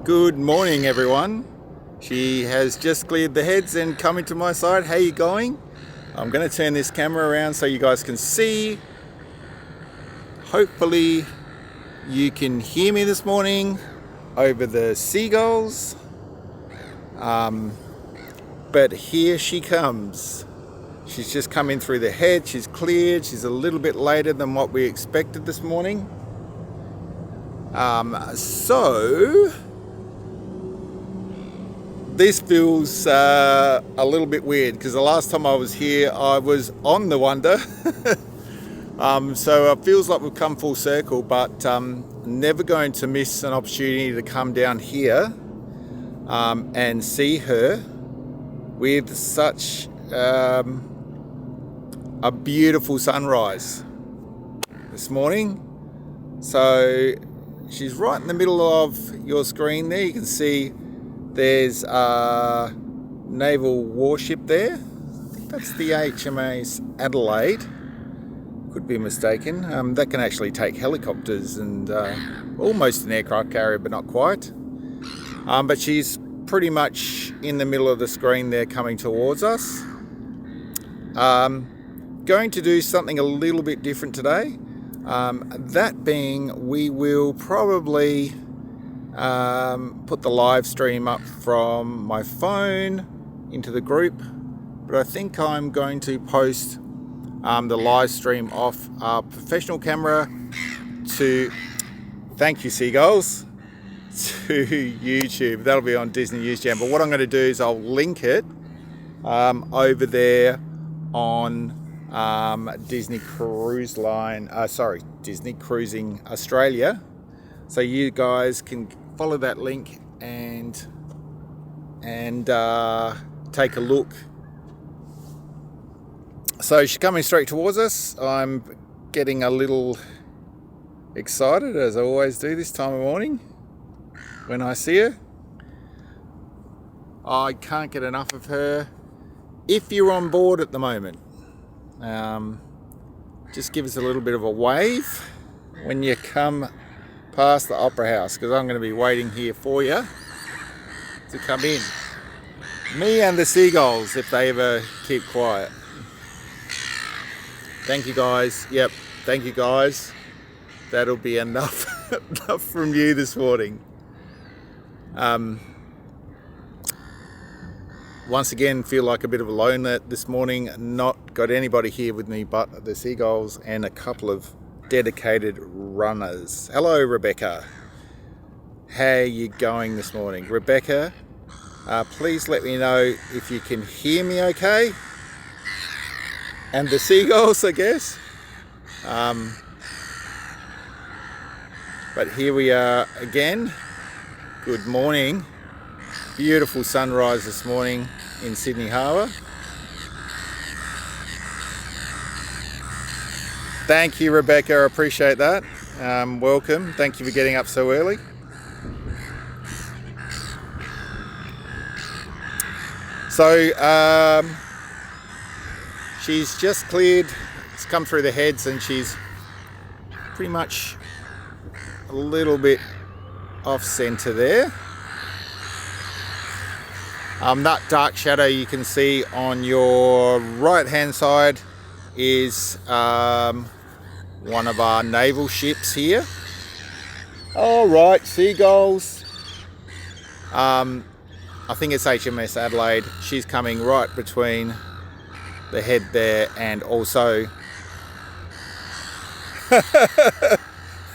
Good morning, everyone. She has just cleared the heads and come into my side. How you going? I'm going to turn this camera around so you guys can see. Hopefully you can hear me this morning over the seagulls. But here she comes. She's just come in through the head. She's cleared. She's a little bit later than what we expected this morning. So this feels a little bit weird because the last time I was here I was on the Wonder. So it feels like we've come full circle, but never going to miss an opportunity to come down here and see her with such a beautiful sunrise this morning. So she's right in the middle of your screen there. You can see there's a naval warship there. I think that's the HMAS Adelaide. Could be mistaken. That can actually take helicopters and almost an aircraft carrier, but not quite. But she's pretty much in the middle of the screen there coming towards us. Going to do something a little bit different today. That being, we will probably put the live stream up from my phone into the group, but I think I'm going to post the live stream off our professional camera to, thank you seagulls, to YouTube. That'll be on Disney News Jam. But what I'm going to do is I'll link it over there on Disney Cruise Line, Disney Cruising Australia, so you guys can follow that link and take a look. So she's coming straight towards us. I'm getting a little excited, as I always do this time of morning when I see her. I can't get enough of her. If you're on board at the moment, just give us a little bit of a wave when you come past the Opera House, because I'm going to be waiting here for you to come in. Me and the seagulls, if they ever keep quiet. Thank you guys. Yep, thank you guys. That'll be enough, enough from you this morning. Once again, feel like a bit of a loner this morning. Not got anybody here with me but the seagulls and a couple of dedicated runners. Hello, Rebecca. How you going this morning? Rebecca, please let me know if you can hear me okay. And the seagulls, I guess. But here we are again. Good morning. Beautiful sunrise this morning in Sydney Harbour. Thank you, Rebecca. I appreciate that. Welcome. Thank you for getting up so early. So she's just cleared. It's come through the heads, and she's pretty much a little bit off centre there. That dark shadow you can see on your right hand side is one of our naval ships here. All right, seagulls. I think it's HMS Adelaide. She's coming right between the head there, and also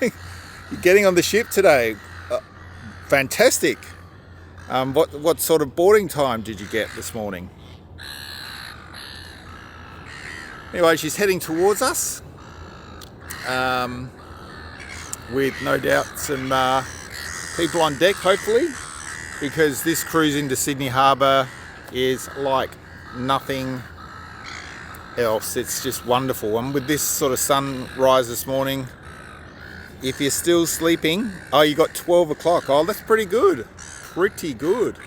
you're getting on the ship today. Fantastic. What sort of boarding time did you get this morning? Anyway, she's heading towards us with no doubt some people on deck, hopefully, because this cruise into Sydney Harbour is like nothing else. It's just wonderful. And with this sort of sunrise this morning, if you're still sleeping, oh, you got 12 o'clock. Oh, that's pretty good. Pretty good.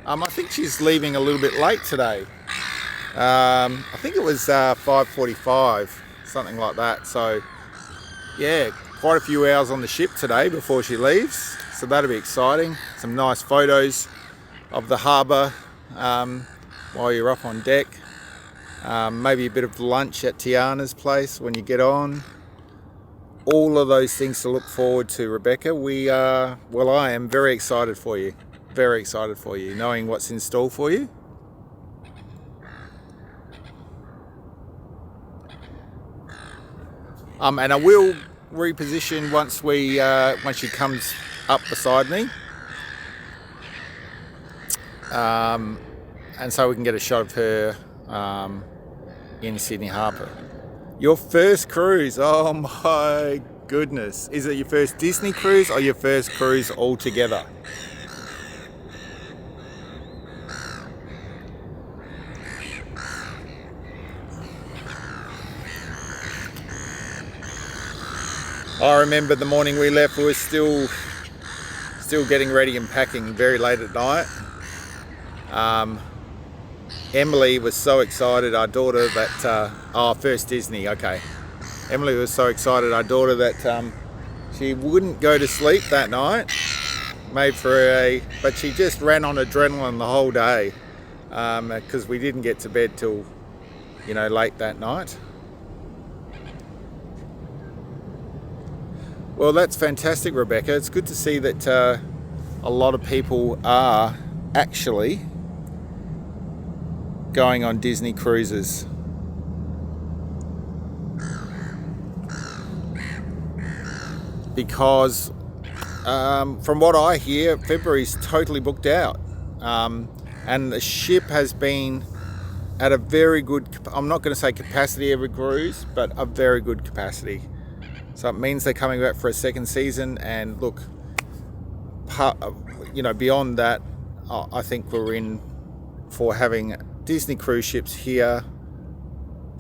I think she's leaving a little bit late today. I think it was 5:45, something like that. So yeah, quite a few hours on the ship today before she leaves, so that'll be exciting. Some nice photos of the harbour while you're up on deck. Maybe a bit of lunch at Tiana's place when you get on. All of those things to look forward to, Rebecca. I am very excited for you. Very excited for you, knowing what's in store for you. And I will reposition once she comes up beside me. And so we can get a shot of her in Sydney Harbour. Your first cruise, oh my goodness. Is it your first Disney cruise or your first cruise altogether? I remember the morning we left, we were still getting ready and packing very late at night. Emily was so excited, our daughter, that first Disney, okay. Emily was so excited, our daughter, that she wouldn't go to sleep that night. But she just ran on adrenaline the whole day, because we didn't get to bed till, late that night. Well, that's fantastic, Rebecca. It's good to see that a lot of people are actually going on Disney cruises. Because from what I hear, February's totally booked out. And the ship has been at a very good, I'm not going to say capacity every cruise, but a very good capacity. So it means they're coming back for a second season, and look, beyond that, I think we're in for having Disney cruise ships here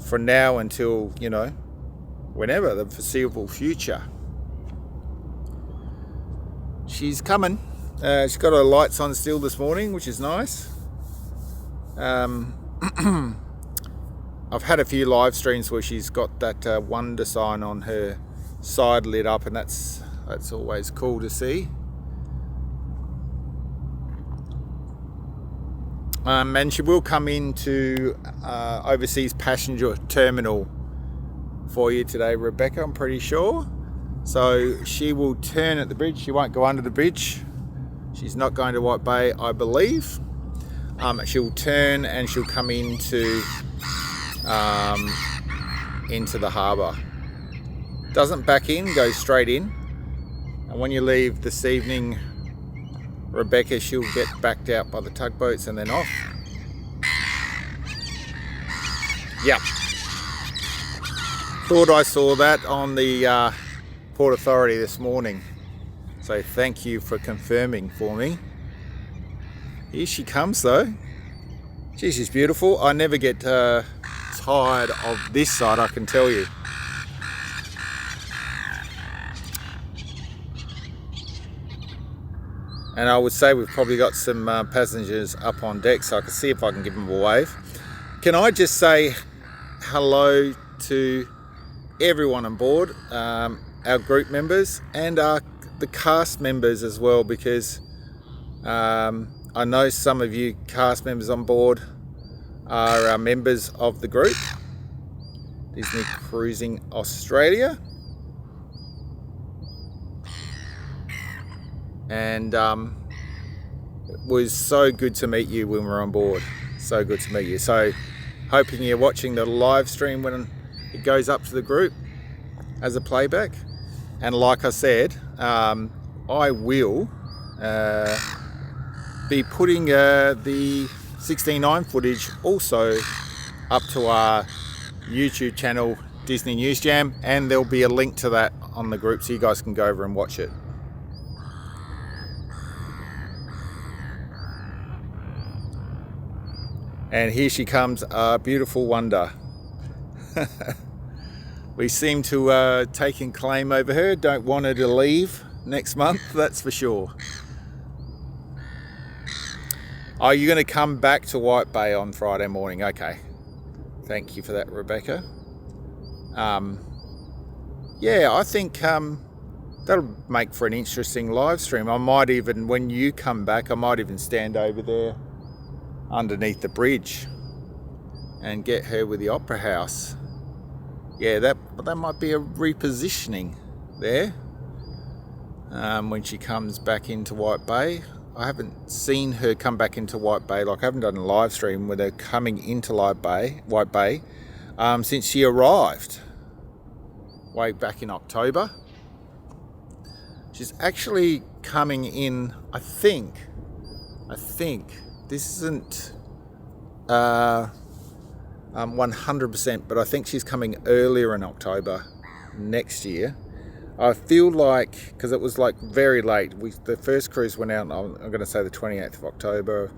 for now until, whenever, the foreseeable future. She's coming. She's got her lights on still this morning, which is nice. I've had a few live streams where she's got that wonder sign on her side lit up, and that's always cool to see. And she will come into overseas passenger terminal for you today, Rebecca, I'm pretty sure. So she will turn at the bridge. She won't go under the bridge. She's not going to White Bay, I believe. She'll turn and she'll come into the harbour. Doesn't back in, goes straight in. And when you leave this evening, Rebecca, she'll get backed out by the tugboats and then off. Yep. Thought I saw that on the Port Authority this morning. So thank you for confirming for me. Here she comes though. Gee, she's beautiful. I never get tired of this side, I can tell you. And I would say we've probably got some passengers up on deck, so I can see if I can give them a wave. Can I just say hello to everyone on board, our group members and the cast members as well, because I know some of you cast members on board are members of the group, Disney Cruising Australia. And it was so good to meet you when we were on board. So good to meet you. So hoping you're watching the live stream when it goes up to the group as a playback. And like I said, I will be putting the 16:9 footage also up to our YouTube channel, Disney News Jam, and there'll be a link to that on the group so you guys can go over and watch it. And here she comes, our beautiful wonder. We seem to taking claim over her. Don't want her to leave next month, that's for sure. Are you going to come back to White Bay on Friday morning? Okay. Thank you for that, Rebecca. Yeah, I think that'll make for an interesting live stream. I might even, when you come back, I might even stand over there underneath the bridge and get her with the Opera House. Yeah, that might be a repositioning there when she comes back into White Bay. I haven't seen her come back into White Bay. Like, I haven't done a live stream with her coming into White Bay since she arrived way back in October. She's actually coming in, I think this isn't 100%, but I think she's coming earlier in October next year. I feel like, because it was like very late, the first cruise went out, I'm going to say the 28th of October,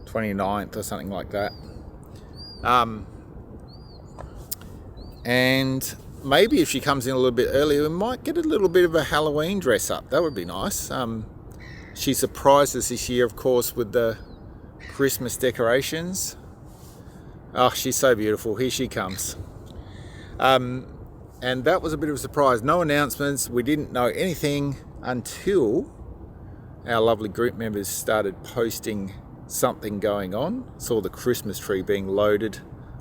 29th or something like that. And maybe if she comes in a little bit earlier, we might get a little bit of a Halloween dress up. That would be nice. She surprised us this year, of course, with the Christmas decorations. Oh, she's so beautiful. Here she comes. And that was a bit of a surprise. No announcements. We didn't know anything until our lovely group members started posting something going on. Saw the Christmas tree being loaded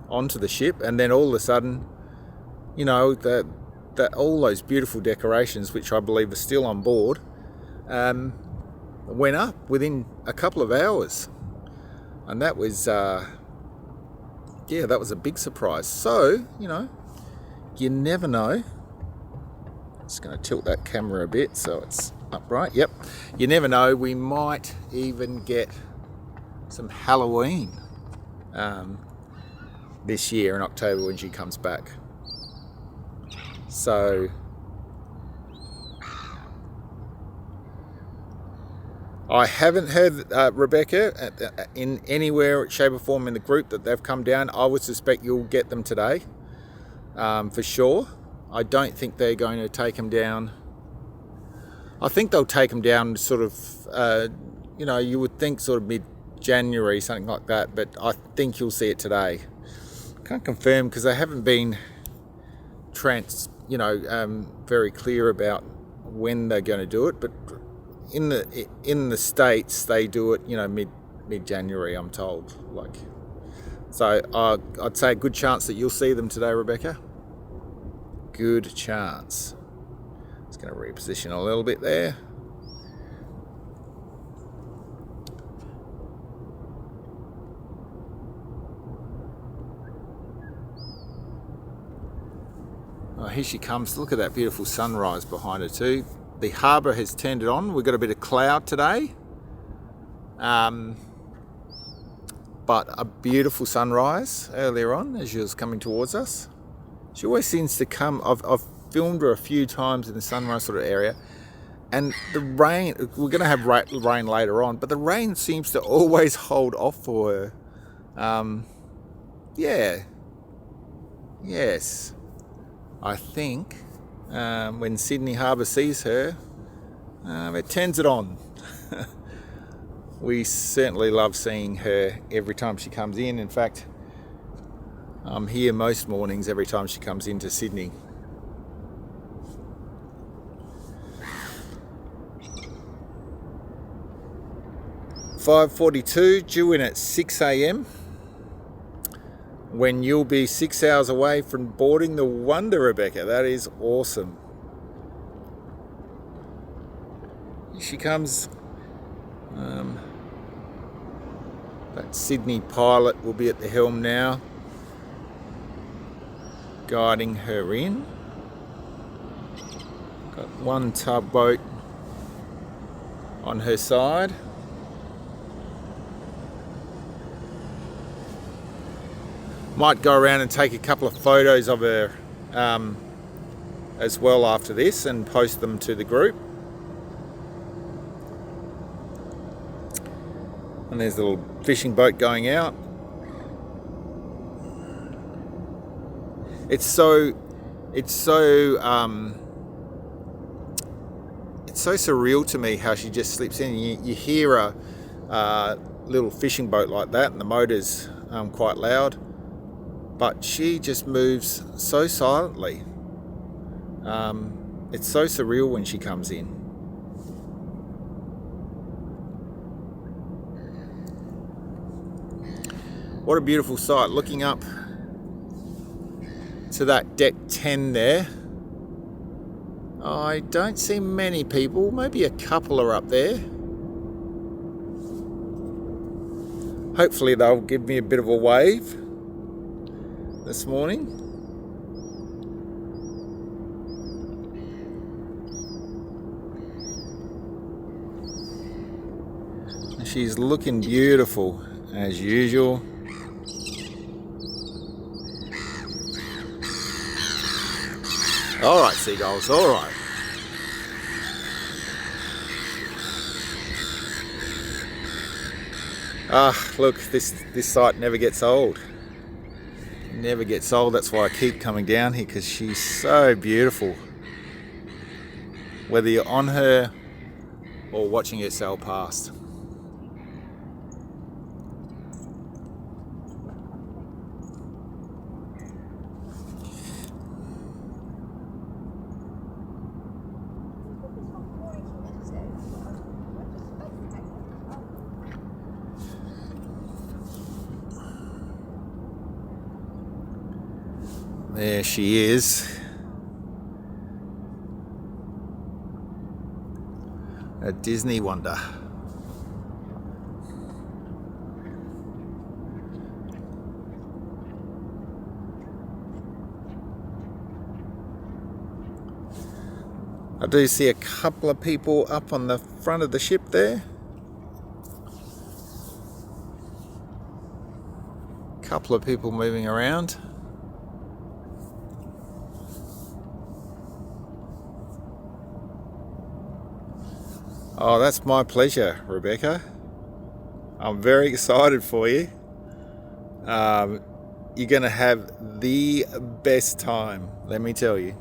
onto the ship, and then all of a sudden, you know, that all those beautiful decorations, which I believe are still on board, went up within a couple of hours. And that was, that was a big surprise. So, you know, you never know. Just going to tilt that camera a bit so it's upright. Yep. You never know. We might even get some Halloween this year in October when she comes back. So I haven't heard Rebecca in anywhere, shape or form in the group that they've come down. I would suspect you'll get them today. For sure. I don't think they're going to take them down. I think they'll take them down sort of, you would think sort of mid-January, something like that, but I think you'll see it today. Can't confirm because they haven't been very clear about when they're going to do it, but in the States they do it, mid-January, I'm told. So I'd say a good chance that you'll see them today, Rebecca. Good chance. Just going to reposition a little bit there. Oh, here she comes. Look at that beautiful sunrise behind her too. The harbour has turned it on. We've got a bit of cloud today. But a beautiful sunrise earlier on as she was coming towards us. She always seems to come, I've filmed her a few times in the sunrise sort of area, and the rain, we're going to have rain later on, but the rain seems to always hold off for her. Yes. I think when Sydney Harbour sees her, it turns it on. We certainly love seeing her every time she comes in. In fact, I'm here most mornings every time she comes into Sydney. (5:42), due in at 6 a.m. when you'll be 6 hours away from boarding the Wonder, Rebecca. That is awesome. Here she comes. That Sydney pilot will be at the helm now, guiding her in. Got one tugboat on her side. Might go around and take a couple of photos of her as well after this and post them to the group. And there's a little fishing boat going out. It's so surreal to me how she just slips in. You hear a little fishing boat like that, and the motor's quite loud, but she just moves so silently. It's so surreal when she comes in. What a beautiful sight, looking up to that deck 10 there. I don't see many people, maybe a couple are up there. Hopefully they'll give me a bit of a wave this morning. She's looking beautiful as usual. All right, seagulls, all right. Look, this site never gets old. Never gets old. That's why I keep coming down here, because she's so beautiful. Whether you're on her or watching her sail past. There she is. A Disney wonder. I do see a couple of people up on the front of the ship there. Couple of people moving around. Oh, that's my pleasure, Rebecca. I'm very excited for you. You're going to have the best time, let me tell you.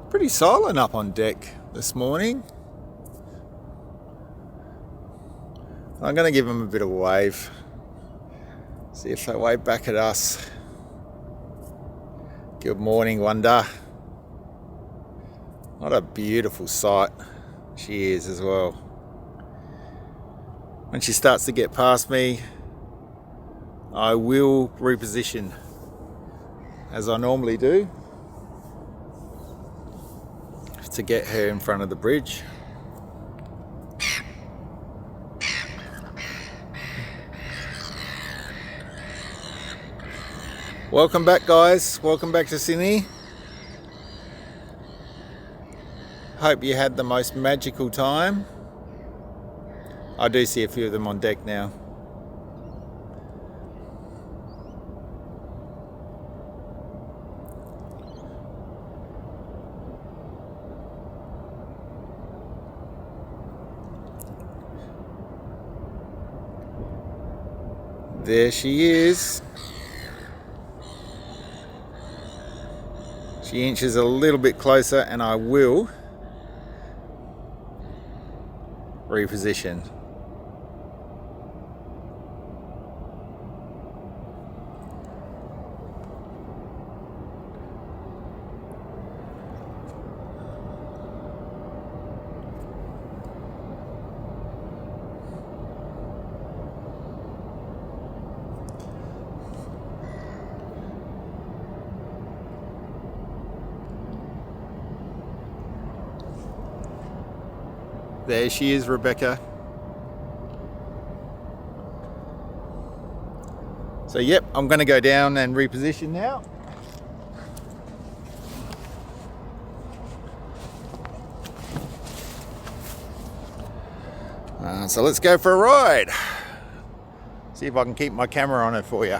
Pretty silent up on deck this morning. I'm going to give them a bit of a wave. See if they wave back at us. Good morning, Wonder. What a beautiful sight she is as well. When she starts to get past me, I will reposition as I normally do to get her in front of the bridge. Welcome back, guys. Welcome back to Sydney. Hope you had the most magical time. I do see a few of them on deck now. There she is. She inches a little bit closer and I will reposition. There she is, Rebecca. So yep, I'm going to go down and reposition now. So let's go for a ride. See if I can keep my camera on it for you.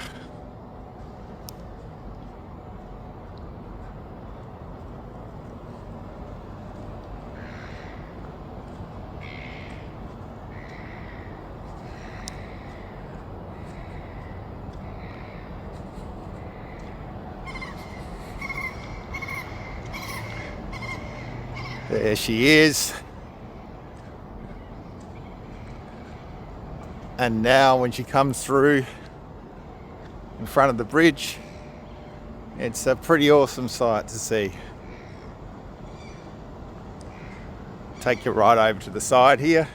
There she is. And now when she comes through in front of the bridge, it's a pretty awesome sight to see. Take you right over to the side here.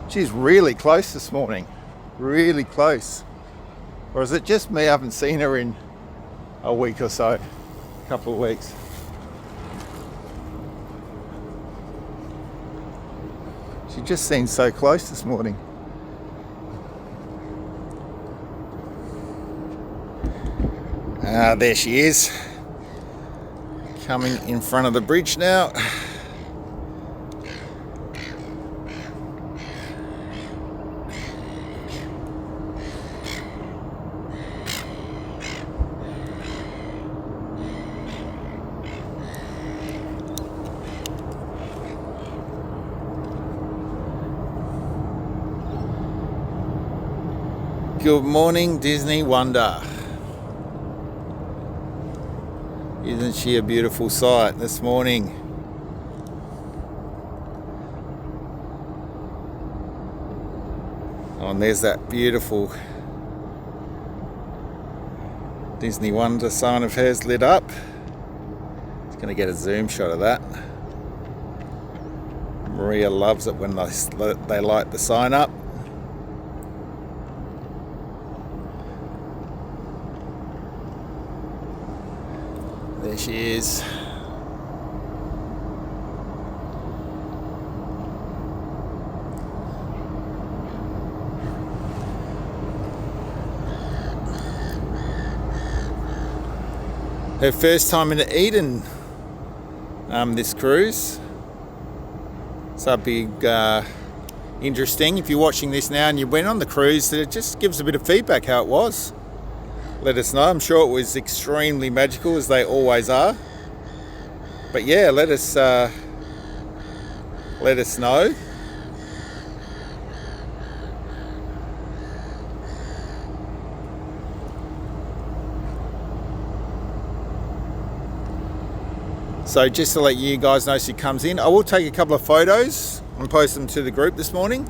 She's really close this morning, really close. Or is it just me? I haven't seen her in a week or so, a couple of weeks. She just seems so close this morning. There she is, coming in front of the bridge now. Good morning, Disney Wonder. Isn't she a beautiful sight this morning? Oh, and there's that beautiful Disney Wonder sign of hers lit up. Just going to get a zoom shot of that. Maria loves it when they light the sign up. There she is. Her first time into Eden, this cruise. So that'd be interesting. If you're watching this now and you went on the cruise, it just gives a bit of feedback how it was. Let us know. I'm sure it was extremely magical, as they always are. But yeah, let us know. So just to let you guys know, she comes in. I will take a couple of photos and post them to the group this morning.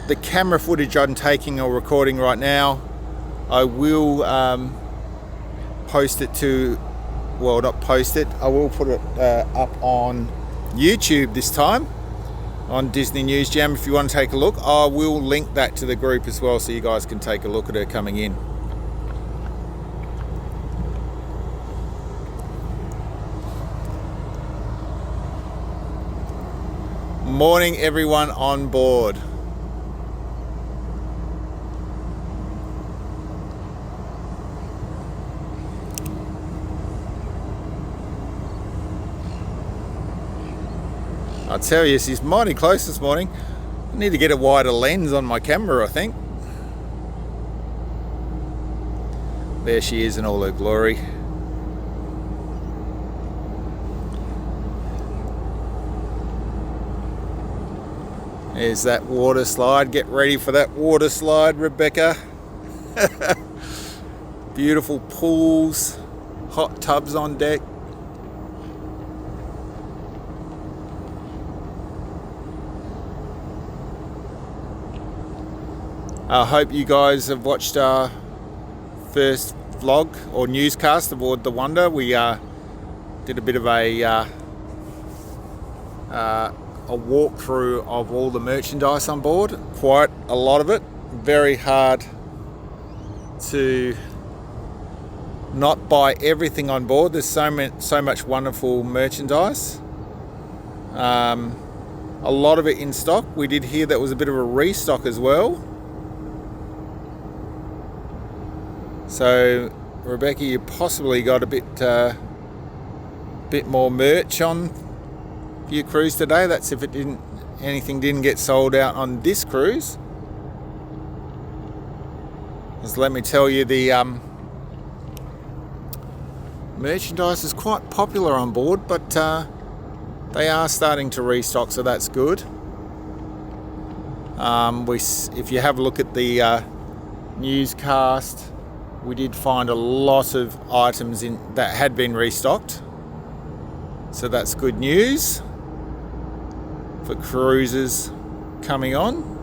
The camera footage I'm taking or recording right now, I will post it to, well, not post it, I will put it up on YouTube this time, on Disney News Jam. If you want to take a look, I will link that to the group as well, so you guys can take a look at her coming in. Morning everyone on board. I tell you, she's mighty close this morning. I need to get a wider lens on my camera, I think. There she is in all her glory. There's that water slide. Get ready for that water slide, Rebecca. Beautiful pools, hot tubs on deck. I hope you guys have watched our first vlog or newscast aboard the Wonder. We did a bit of a walkthrough of all the merchandise on board. Quite a lot of it. Very hard to not buy everything on board. There's so much wonderful merchandise. A lot of it in stock. We did hear that was a bit of a restock as well. So, Rebecca, you possibly got a bit more merch on your cruise today. That's if anything didn't get sold out on this cruise. Just let me tell you, the merchandise is quite popular on board, but they are starting to restock, so that's good. If you have a look at the newscast, we did find a lot of items that had been restocked, so that's good news for cruises coming on.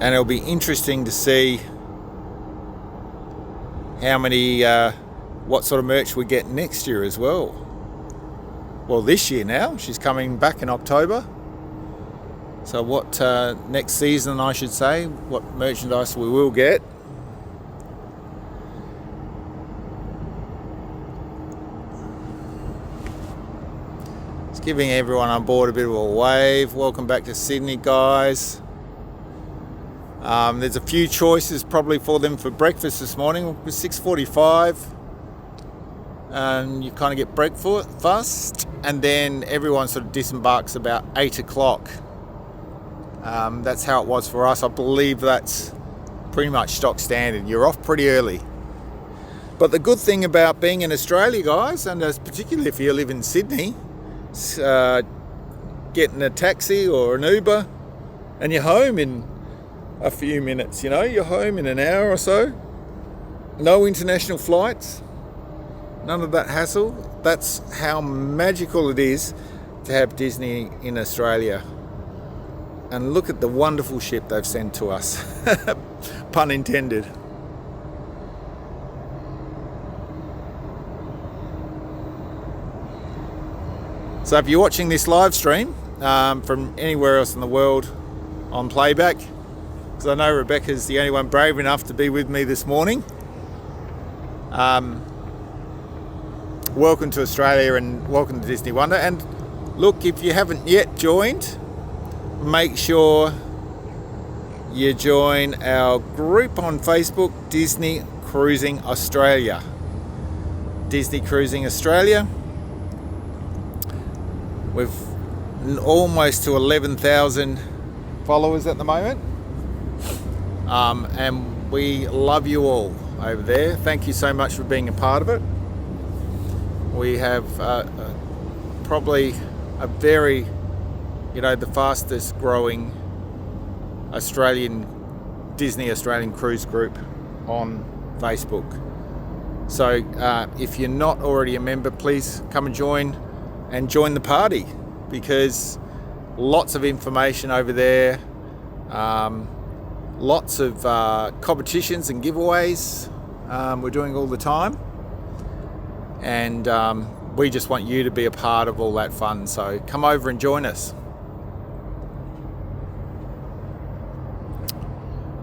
And it'll be interesting to see what sort of merch we get next year as well. Well, this year now, she's coming back in October. So what next season, I should say, what merchandise we will get. Just giving everyone on board a bit of a wave. Welcome back to Sydney, guys. There's a few choices probably for them for breakfast this morning. It was 6:45, and you kind of get breakfast, and then everyone sort of disembarks about 8 o'clock. That's how it was for us. I believe that's pretty much stock standard. You're off pretty early. But the good thing about being in Australia, guys, and particularly if you live in Sydney, getting a taxi or an Uber, and you're home in a few minutes, you're home in an hour or so. No international flights, none of that hassle. That's how magical it is to have Disney in Australia. And look at the wonderful ship they've sent to us. Pun intended. So if you're watching this live stream from anywhere else in the world on playback, because I know Rebecca's the only one brave enough to be with me this morning, welcome to Australia and welcome to Disney Wonder. And look, if you haven't yet joined, make sure you join our group on Facebook, Disney Cruising Australia. Disney Cruising Australia. We've almost to 11,000 followers at the moment. And we love you all over there. Thank you so much for being a part of it. We have probably a very, the fastest growing Disney Australian cruise group on Facebook. So if you're not already a member, please come and join the party, because lots of information over there, lots of competitions and giveaways we're doing all the time, and we just want you to be a part of all that fun, so come over and join us.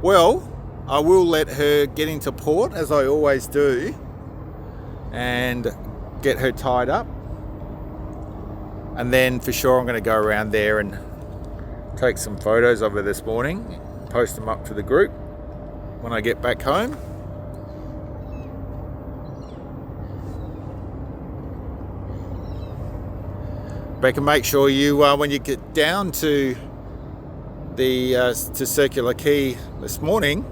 Well, I will let her get into port, as I always do, and get her tied up, and then for sure I'm going to go around there and take some photos of her this morning, post them up to the group when I get back home. Rebecca, make sure you when you get down to to Circular Quay this morning,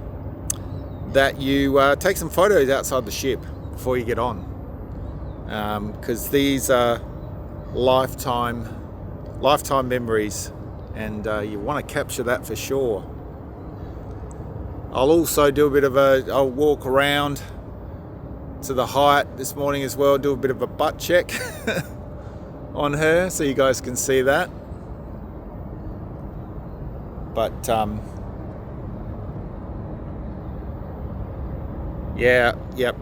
that you take some photos outside the ship before you get on, because these are lifetime memories, and you want to capture that for sure. I'll also do a bit of I'll walk around to the Hyatt this morning as well, do a bit of a butt check on her, so you guys can see that. But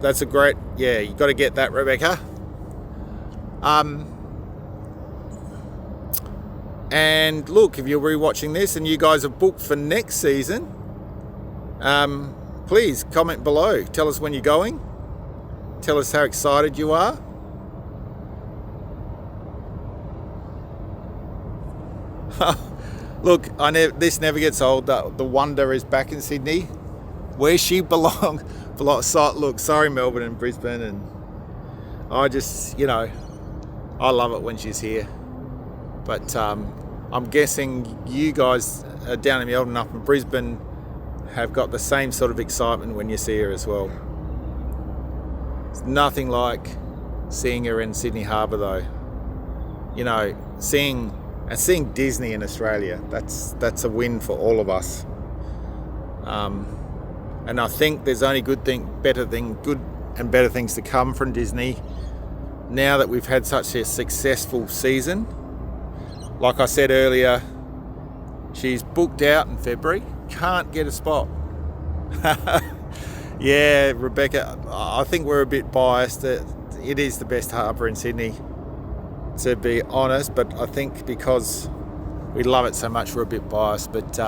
that's a great, you got to get that, Rebecca. And look, if you're rewatching this and you guys are booked for next season, please comment below. Tell us when you're going. Tell us how excited you are. Look, this never gets old. The Wonder is back in Sydney, where she belongs. Look, sorry Melbourne and Brisbane, and I just, I love it when she's here. But I'm guessing you guys down in Melbourne, up in Brisbane, have got the same sort of excitement when you see her as well. It's nothing like seeing her in Sydney Harbour though. You know, seeing Disney in Australia, that's a win for all of us. And I think there's only good and better things to come from Disney now that we've had such a successful season. Like I said earlier, she's booked out in February, can't get a spot. Yeah, Rebecca, I think we're a bit biased. It is the best harbour in Sydney, to be honest, but I think because we love it so much, we're a bit biased. But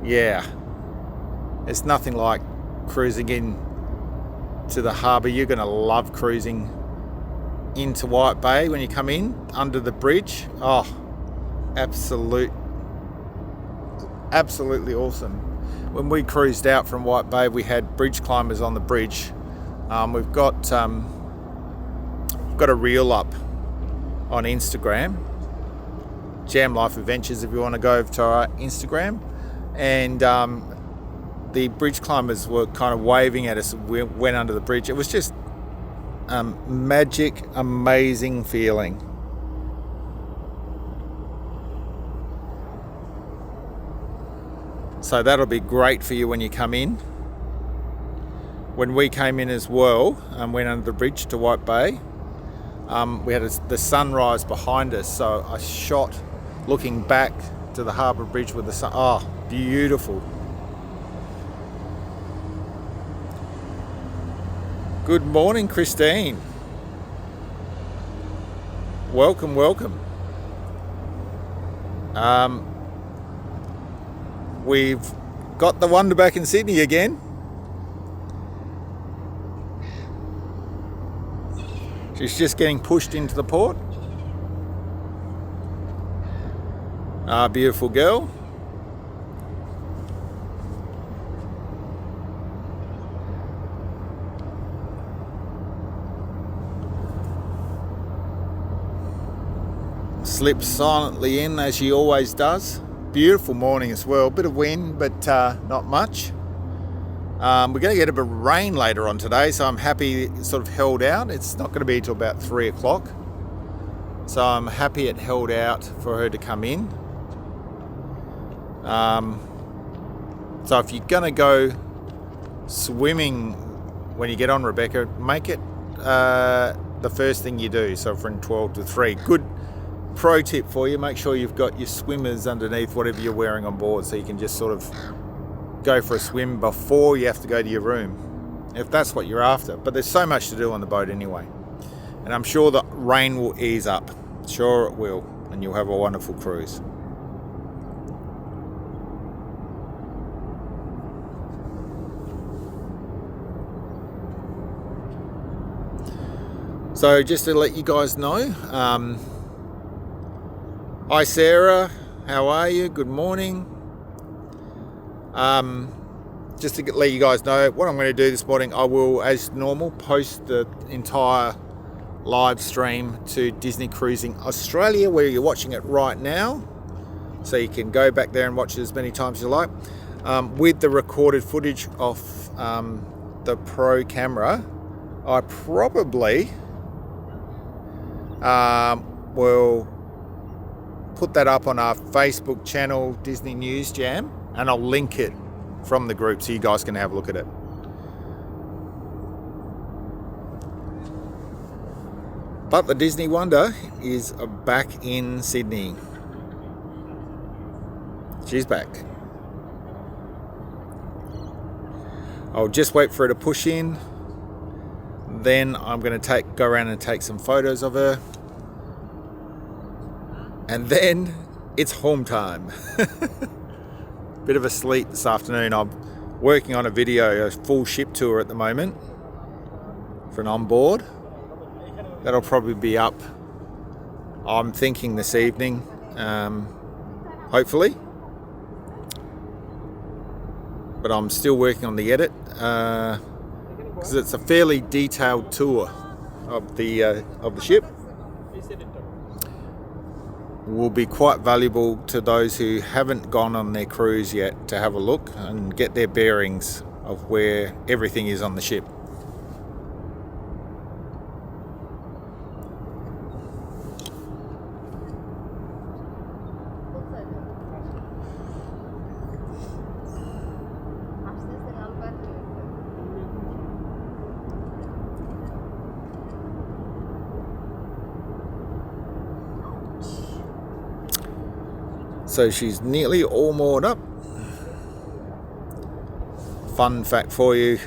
yeah, it's nothing like cruising in to the harbour. You're going to love cruising into White Bay when you come in under the bridge. Oh, absolutely awesome. When we cruised out from White Bay, we had bridge climbers on the bridge. We've got a reel up on Instagram, Jam Life Adventures, if you want to go over to our Instagram. And the bridge climbers were kind of waving at us. We went under the bridge. It was just magic, amazing feeling. So that'll be great for you when you come in. When we came in as well and went under the bridge to White Bay, we had the sunrise behind us. So I shot looking back to the harbour bridge with the sun. Oh, beautiful. Good morning, Christine. Welcome. We've got the Wonder back in Sydney again. She's just getting pushed into the port. Beautiful girl. Slips silently in as she always does. Beautiful morning as well. Bit of wind, but not much. We're going to get a bit of rain later on today, so I'm happy it sort of held out. It's not going to be until about 3 o'clock. So I'm happy it held out for her to come in. So if you're going to go swimming when you get on, Rebecca, make it the first thing you do. So from 12 to 3. Good pro tip for you, make sure you've got your swimmers underneath whatever you're wearing on board, so you can just sort of go for a swim before you have to go to your room, if that's what you're after. But there's so much to do on the boat anyway, and I'm sure the rain will ease up. Sure it will, and you'll have a wonderful cruise. So just to let you guys know, hi Sarah, how are you? Good morning. Just to let you guys know what I'm going to do this morning, I will, as normal, post the entire live stream to Disney Cruising Australia, where you're watching it right now. So you can go back there and watch it as many times as you like. With the recorded footage of the Pro camera, I probably will put that up on our Facebook channel, Disney News Jam, and I'll link it from the group so you guys can have a look at it. But the Disney Wonder is back in Sydney. She's back. I'll just wait for her to push in. Then I'm going to go around and take some photos of her. And then it's home time. Bit of a sleep this afternoon. I'm working on a full ship tour at the moment for an onboard. That'll probably be up, I'm thinking, this evening, hopefully. But I'm still working on the edit because it's a fairly detailed tour of the ship. Will be quite valuable to those who haven't gone on their cruise yet to have a look and get their bearings of where everything is on the ship. So she's nearly all moored up. Fun fact for you,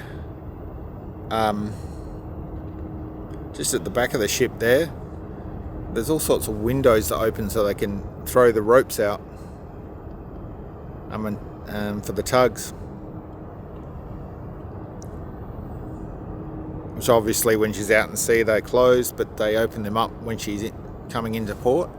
just at the back of the ship there's all sorts of windows that open so they can throw the ropes out for the tugs. Which obviously when she's out in sea they're closed, but they open them up when she's coming into port.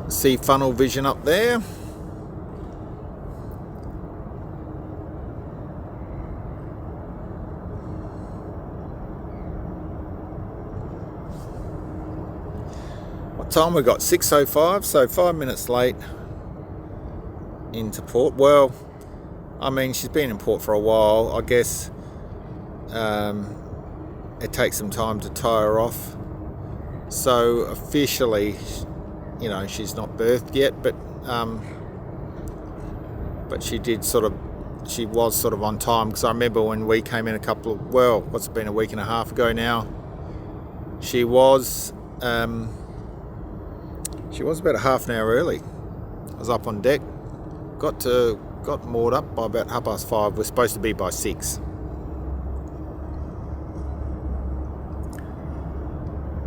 See funnel vision up there. What time we got? 6:05, so 5 minutes late into port. Well, I mean, she's been in port for a while. I guess it takes some time to tie her off. So officially, you know, she's not berthed yet, but she was sort of on time, because I remember when we came in what's it been, a week and a half ago now, she was about a half an hour early. I was up on deck, got moored up by about 5:30. We're supposed to be by 6.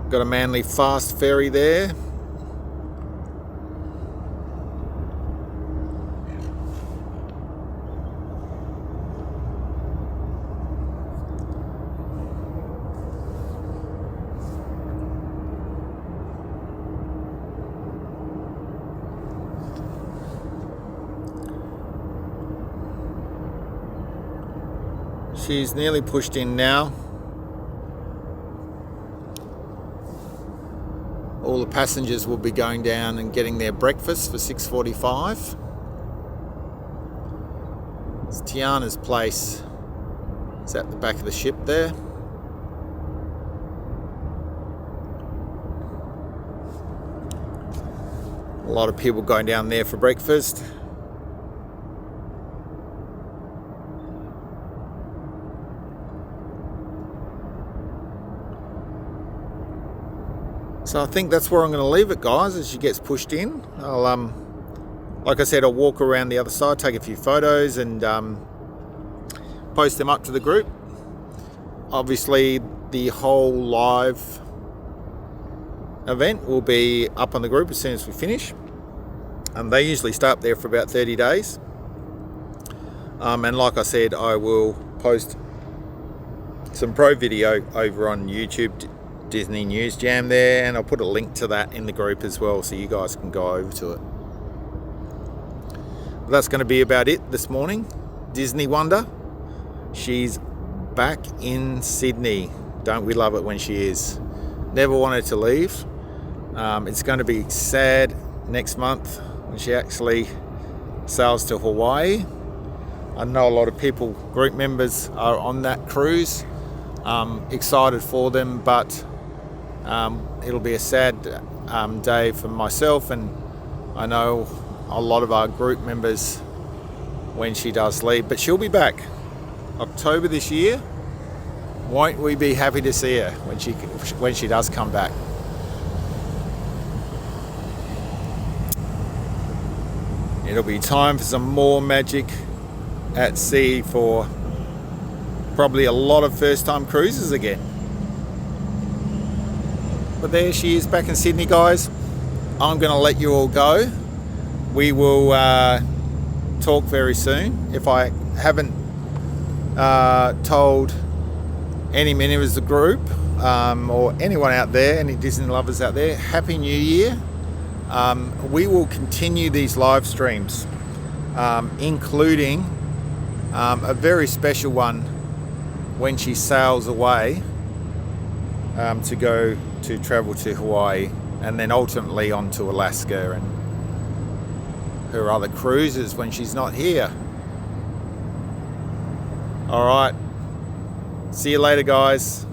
Got a Manly fast ferry there. She's nearly pushed in now. All the passengers will be going down and getting their breakfast for 6:45. It's Tiana's place. It's at the back of the ship there. A lot of people going down there for breakfast. So I think that's where I'm going to leave it, guys, as she gets pushed in. I'll, like I said, I'll walk around the other side, take a few photos, and post them up to the group. Obviously, the whole live event will be up on the group as soon as we finish. They usually start there for about 30 days. And like I said, I will post some pro video over on YouTube, Disney News Jam there, and I'll put a link to that in the group as well, so you guys can go over to it. But that's going to be about it this morning. Disney Wonder, she's back in Sydney. Don't we love it when she is? Never wanted to leave. It's going to be sad next month when she actually sails to Hawaii. I know a lot of people, group members, are on that cruise. Excited for them, but it'll be a sad day for myself, and I know a lot of our group members when she does leave. But she'll be back October this year. Won't we be happy to see her when she does come back? It'll be time for some more magic at sea for probably a lot of first-time cruises again. But there she is back in Sydney, guys. I'm going to let you all go. We will talk very soon. If I haven't told any members of the group or anyone out there, any Disney lovers out there, Happy New Year. We will continue these live streams, including a very special one when she sails away to go to travel to Hawaii, and then ultimately on to Alaska and her other cruises when she's not here. All right, see you later, guys.